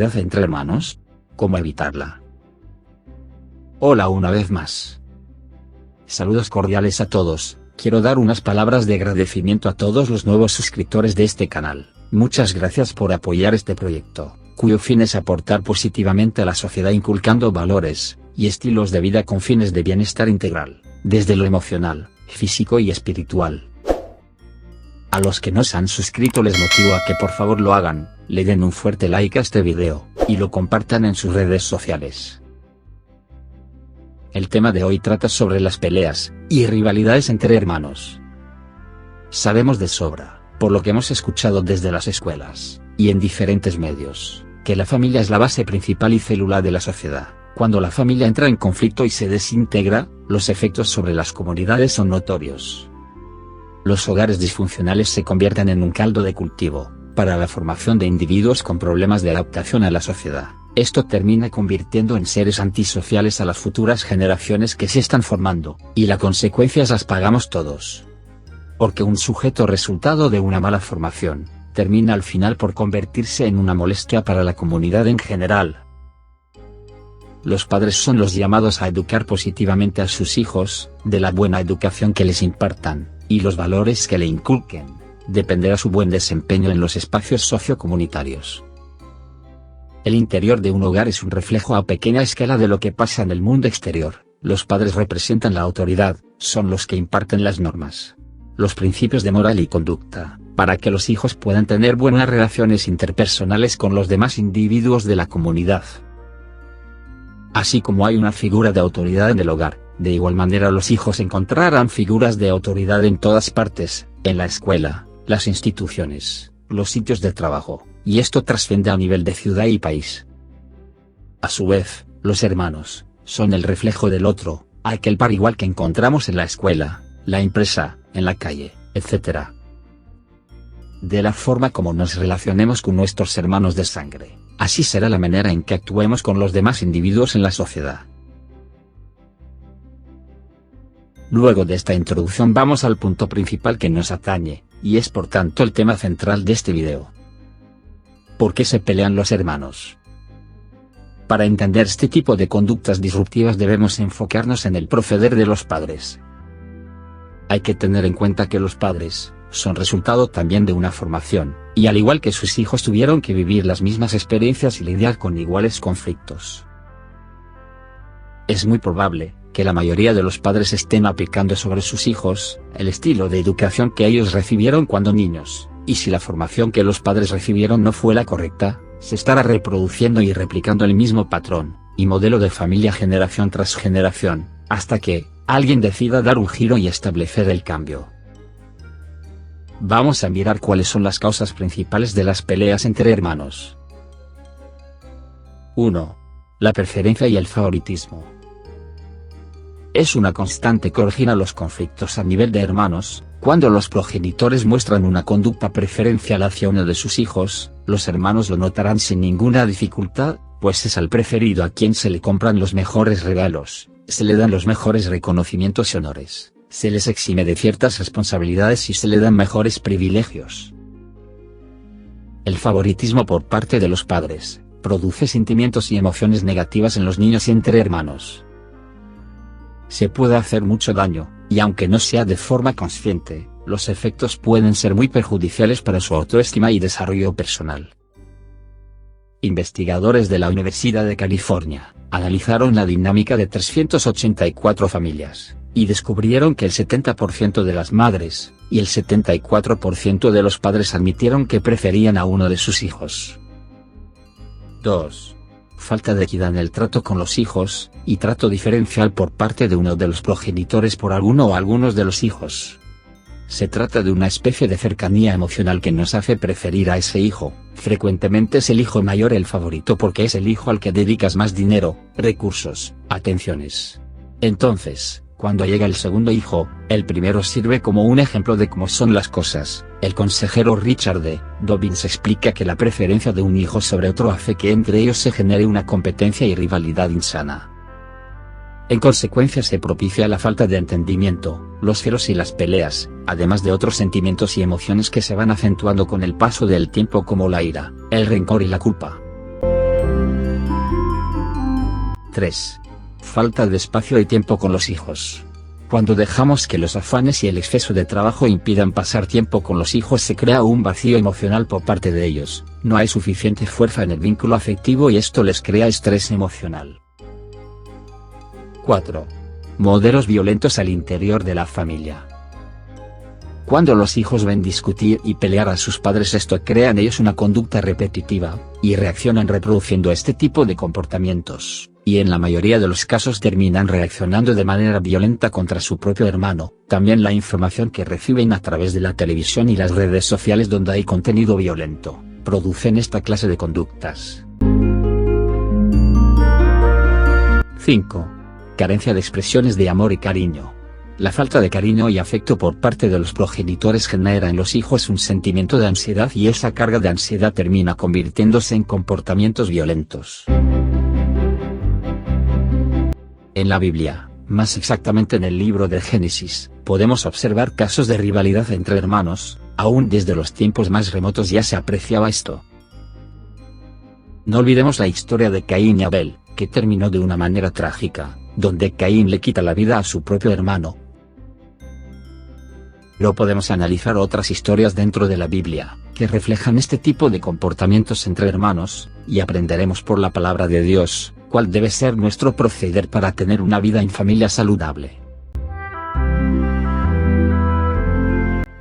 rivalidad entre hermanos? ¿Cómo evitarla? Hola una vez más. Saludos cordiales a todos. Quiero dar unas palabras de agradecimiento a todos los nuevos suscriptores de este canal. Muchas gracias por apoyar este proyecto, cuyo fin es aportar positivamente a la sociedad inculcando valores y estilos de vida con fines de bienestar integral, desde lo emocional, físico y espiritual. A los que no se han suscrito les motivo a que por favor lo hagan, le den un fuerte like a este video, y lo compartan en sus redes sociales. El tema de hoy trata sobre las peleas y rivalidades entre hermanos. Sabemos de sobra, por lo que hemos escuchado desde las escuelas y en diferentes medios, que la familia es la base principal y celular de la sociedad. Cuando la familia entra en conflicto y se desintegra, los efectos sobre las comunidades son notorios. Los hogares disfuncionales se convierten en un caldo de cultivo para la formación de individuos con problemas de adaptación a la sociedad. Esto termina convirtiendo en seres antisociales a las futuras generaciones que se están formando, y las consecuencias las pagamos todos. Porque un sujeto resultado de una mala formación, termina al final por convertirse en una molestia para la comunidad en general. Los padres son los llamados a educar positivamente a sus hijos, de la buena educación que les impartan, y los valores que le inculquen, dependerá su buen desempeño en los espacios sociocomunitarios. El interior de un hogar es un reflejo a pequeña escala de lo que pasa en el mundo exterior. Los padres representan la autoridad, son los que imparten las normas, los principios de moral y conducta, para que los hijos puedan tener buenas relaciones interpersonales con los demás individuos de la comunidad. Así como hay una figura de autoridad en el hogar, de igual manera los hijos encontrarán figuras de autoridad en todas partes, en la escuela, las instituciones, los sitios de trabajo, y esto trasciende a nivel de ciudad y país. A su vez, los hermanos son el reflejo del otro, aquel par igual que encontramos en la escuela, la empresa, en la calle, etc. De la forma como nos relacionemos con nuestros hermanos de sangre, así será la manera en que actuemos con los demás individuos en la sociedad. Luego de esta introducción vamos al punto principal que nos atañe, y es por tanto el tema central de este video. ¿Por qué se pelean los hermanos? Para entender este tipo de conductas disruptivas debemos enfocarnos en el proceder de los padres. Hay que tener en cuenta que los padres son resultado también de una formación, y al igual que sus hijos tuvieron que vivir las mismas experiencias y lidiar con iguales conflictos. Es muy probable que la mayoría de los padres estén aplicando sobre sus hijos el estilo de educación que ellos recibieron cuando niños, y si la formación que los padres recibieron no fue la correcta, se estará reproduciendo y replicando el mismo patrón y modelo de familia generación tras generación, hasta que alguien decida dar un giro y establecer el cambio. Vamos a mirar cuáles son las causas principales de las peleas entre hermanos. 1. La preferencia y el favoritismo. Es una constante que origina los conflictos a nivel de hermanos. Cuando los progenitores muestran una conducta preferencial hacia uno de sus hijos, los hermanos lo notarán sin ninguna dificultad, pues es al preferido a quien se le compran los mejores regalos, se le dan los mejores reconocimientos y honores, se les exime de ciertas responsabilidades y se le dan mejores privilegios. El favoritismo por parte de los padres produce sentimientos y emociones negativas en los niños y entre hermanos. Se puede hacer mucho daño, y aunque no sea de forma consciente, los efectos pueden ser muy perjudiciales para su autoestima y desarrollo personal. Investigadores de la Universidad de California analizaron la dinámica de 384 familias, y descubrieron que el 70% de las madres y el 74% de los padres admitieron que preferían a uno de sus hijos. 2. Falta de equidad en el trato con los hijos, y trato diferencial por parte de uno de los progenitores por alguno o algunos de los hijos. Se trata de una especie de cercanía emocional que nos hace preferir a ese hijo. Frecuentemente es el hijo mayor el favorito porque es el hijo al que dedicas más dinero, recursos, atenciones. Entonces, cuando llega el segundo hijo, el primero sirve como un ejemplo de cómo son las cosas. El consejero Richard D. Dobbins explica que la preferencia de un hijo sobre otro hace que entre ellos se genere una competencia y rivalidad insana. En consecuencia se propicia la falta de entendimiento, los celos y las peleas, además de otros sentimientos y emociones que se van acentuando con el paso del tiempo como la ira, el rencor y la culpa. 3. Falta de espacio y tiempo con los hijos. Cuando dejamos que los afanes y el exceso de trabajo impidan pasar tiempo con los hijos, se crea un vacío emocional por parte de ellos, no hay suficiente fuerza en el vínculo afectivo y esto les crea estrés emocional. 4. Modelos violentos al interior de la familia. Cuando los hijos ven discutir y pelear a sus padres, esto crea en ellos una conducta repetitiva, y reaccionan reproduciendo este tipo de comportamientos, y en la mayoría de los casos terminan reaccionando de manera violenta contra su propio hermano. También la información que reciben a través de la televisión y las redes sociales donde hay contenido violento, producen esta clase de conductas. 5. Carencia de expresiones de amor y cariño. La falta de cariño y afecto por parte de los progenitores genera en los hijos un sentimiento de ansiedad y esa carga de ansiedad termina convirtiéndose en comportamientos violentos. En la Biblia, más exactamente en el libro del Génesis, podemos observar casos de rivalidad entre hermanos, aún desde los tiempos más remotos ya se apreciaba esto. No olvidemos la historia de Caín y Abel, que terminó de una manera trágica, donde Caín le quita la vida a su propio hermano. Pero podemos analizar otras historias dentro de la Biblia, que reflejan este tipo de comportamientos entre hermanos, y aprenderemos por la palabra de Dios, cuál debe ser nuestro proceder para tener una vida en familia saludable.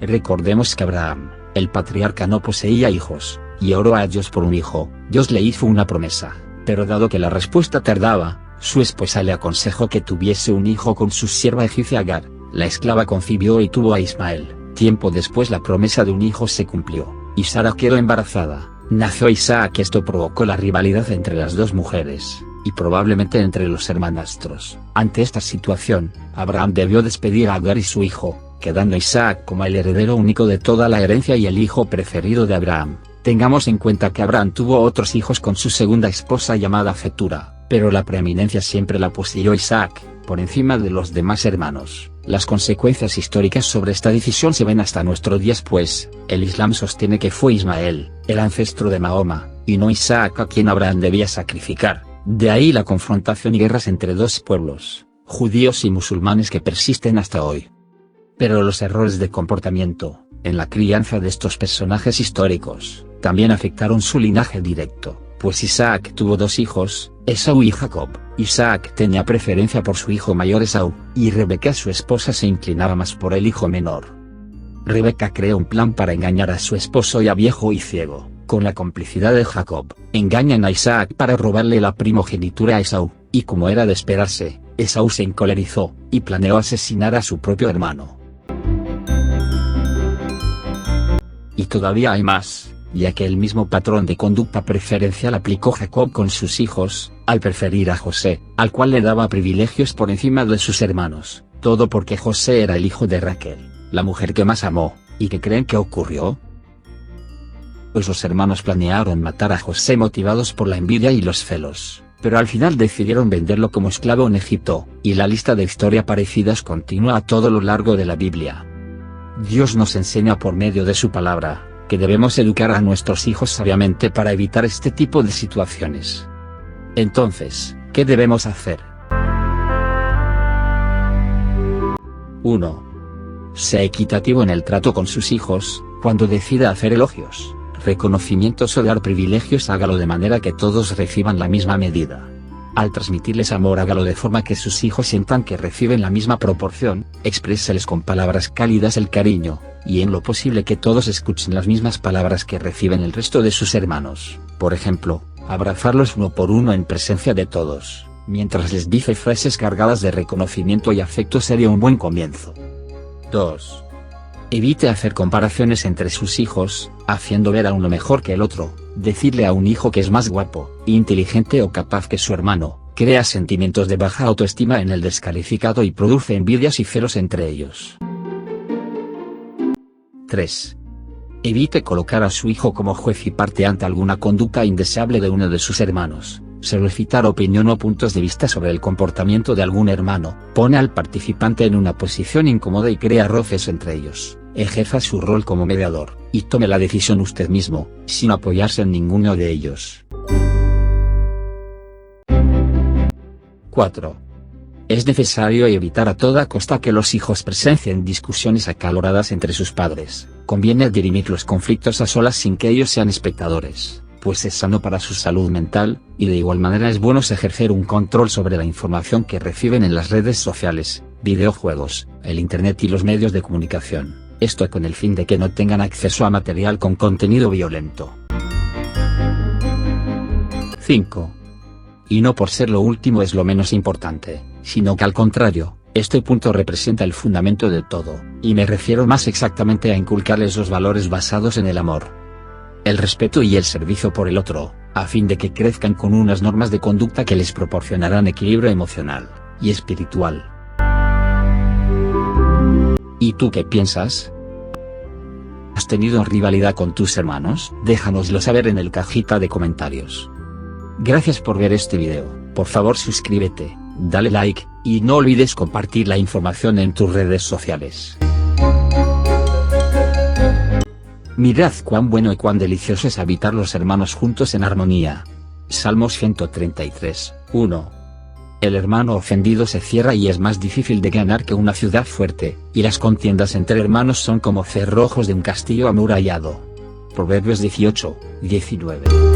Recordemos que Abraham, el patriarca, no poseía hijos, y oró a Dios por un hijo. Dios le hizo una promesa, pero dado que la respuesta tardaba, su esposa le aconsejó que tuviese un hijo con su sierva egipcia Agar. La esclava concibió y tuvo a Ismael. Tiempo después la promesa de un hijo se cumplió, y Sara quedó embarazada. Nació Isaac. Esto provocó la rivalidad entre las dos mujeres, y probablemente entre los hermanastros. Ante esta situación, Abraham debió despedir a Agar y su hijo, quedando Isaac como el heredero único de toda la herencia y el hijo preferido de Abraham. Tengamos en cuenta que Abraham tuvo otros hijos con su segunda esposa llamada Ketura, pero la preeminencia siempre la poseyó Isaac, por encima de los demás hermanos. Las consecuencias históricas sobre esta decisión se ven hasta nuestros días, pues, el Islam sostiene que fue Ismael, el ancestro de Mahoma, y no Isaac a quien Abraham debía sacrificar. De ahí la confrontación y guerras entre dos pueblos, judíos y musulmanes, que persisten hasta hoy. Pero los errores de comportamiento, en la crianza de estos personajes históricos, también afectaron su linaje directo, pues Isaac tuvo dos hijos, Esaú y Jacob. Isaac tenía preferencia por su hijo mayor Esaú, y Rebeca, su esposa, se inclinaba más por el hijo menor. Rebeca creó un plan para engañar a su esposo ya viejo y ciego. Con la complicidad de Jacob, engañan a Isaac para robarle la primogenitura a Esaú, y como era de esperarse, Esaú se encolerizó, y planeó asesinar a su propio hermano. Y todavía hay más, ya que el mismo patrón de conducta preferencial aplicó Jacob con sus hijos, al preferir a José, al cual le daba privilegios por encima de sus hermanos, todo porque José era el hijo de Raquel, la mujer que más amó. ¿Y qué creen que ocurrió? Pues los hermanos planearon matar a José motivados por la envidia y los celos, pero al final decidieron venderlo como esclavo en Egipto, y la lista de historias parecidas continúa a todo lo largo de la Biblia. Dios nos enseña por medio de su palabra, que debemos educar a nuestros hijos sabiamente para evitar este tipo de situaciones. Entonces, ¿qué debemos hacer? 1. Sea equitativo en el trato con sus hijos. Cuando decida hacer elogios, reconocimientos o dar privilegios, hágalo de manera que todos reciban la misma medida. Al transmitirles amor, hágalo de forma que sus hijos sientan que reciben la misma proporción. Expréseles con palabras cálidas el cariño, y en lo posible que todos escuchen las mismas palabras que reciben el resto de sus hermanos. Por ejemplo, abrazarlos uno por uno en presencia de todos, mientras les dice frases cargadas de reconocimiento y afecto, sería un buen comienzo. 2. Evite hacer comparaciones entre sus hijos, haciendo ver a uno mejor que el otro. Decirle a un hijo que es más guapo, inteligente o capaz que su hermano, crea sentimientos de baja autoestima en el descalificado y produce envidias y celos entre ellos. 3. Evite colocar a su hijo como juez y parte ante alguna conducta indeseable de uno de sus hermanos. Solicitar opinión o puntos de vista sobre el comportamiento de algún hermano pone al participante en una posición incómoda y crea roces entre ellos. Ejerza su rol como mediador, y tome la decisión usted mismo, sin apoyarse en ninguno de ellos. 4. Es necesario evitar a toda costa que los hijos presencien discusiones acaloradas entre sus padres. Conviene dirimir los conflictos a solas sin que ellos sean espectadores, pues es sano para su salud mental, y de igual manera es bueno ejercer un control sobre la información que reciben en las redes sociales, videojuegos, el internet y los medios de comunicación, esto con el fin de que no tengan acceso a material con contenido violento. 5. Y no por ser lo último es lo menos importante, sino que al contrario, este punto representa el fundamento de todo, y me refiero más exactamente a inculcarles los valores basados en el amor, el respeto y el servicio por el otro, a fin de que crezcan con unas normas de conducta que les proporcionarán equilibrio emocional y espiritual. ¿Y tú qué piensas? ¿Has tenido rivalidad con tus hermanos? Déjanoslo saber en el cajita de comentarios. Gracias por ver este video, por favor suscríbete, dale like, y no olvides compartir la información en tus redes sociales. Mirad cuán bueno y cuán delicioso es habitar los hermanos juntos en armonía. Salmos 133, 1. El hermano ofendido se cierra y es más difícil de ganar que una ciudad fuerte, y las contiendas entre hermanos son como cerrojos de un castillo amurallado. Proverbios 18, 19.